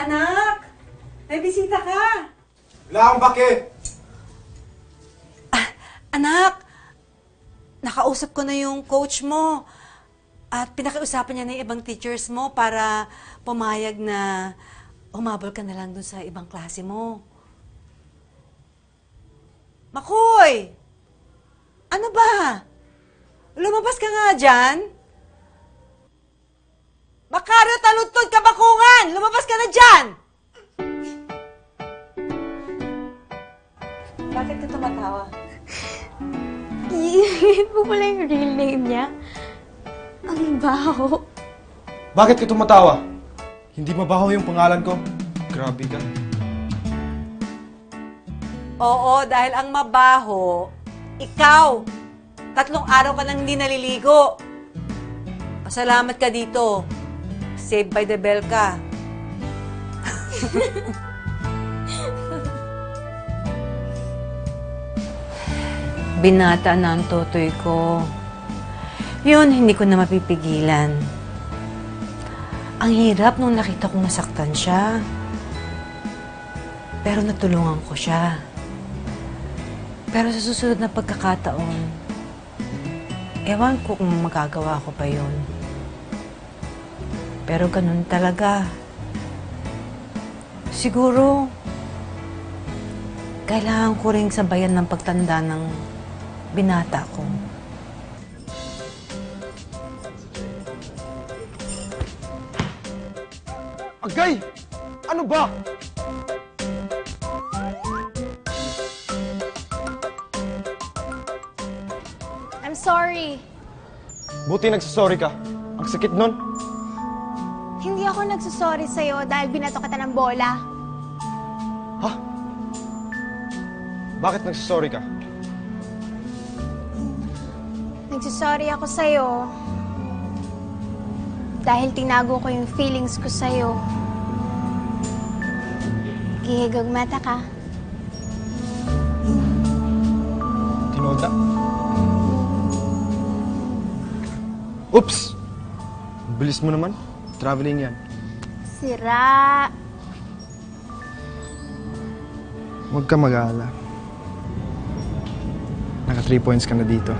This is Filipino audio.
Anak! May bisita ka! Wala akong baki! Anak! Nakausap ko na yung coach mo. At pinakiusapan niya na yung ibang teachers mo para pumayag na humabol ka na lang dun sa ibang klase mo. Makoy! Ano ba? Lumabas ka nga dyan? Makaryo talutod ka bakungan! Lumabas ka na dyan! Bakit ka tumatawa? Yun po pala yung real name niya. Ang baho. Bakit ka tumatawa? Hindi mabaho yung pangalan ko. Grabe ka. Oo, dahil ang mabaho, ikaw. 3 araw ka nang hindi naliligo. Pasalamat ka dito. Saved by the bell ka. Binata na ang totoy ko. Yun, hindi ko na mapipigilan. Ang hirap nung nakita kong nasaktan siya. Pero natulungan ko siya. Pero sa susunod na pagkakataon, ewan ko kung magagawa ko pa yun. Pero ganun talaga. Siguro, kailangan ko ring sabayan ng pagtanda ng binata ko. Agay! Ano ba? I'm sorry. Buti nagsasorry ka. Ang sakit nun. Hindi ako nagsusorry sa'yo dahil binato kita ng bola. Ha? Bakit nagsasorry ka? Nagsusorry ako sa'yo dahil tinago ko yung feelings ko sa'yo. Gihigagmata ka. Tinoda? Oops! Bilis mo naman. Traveling yan. Sira. Huwag ka mag-aalala. Naka 3 points ka na dito.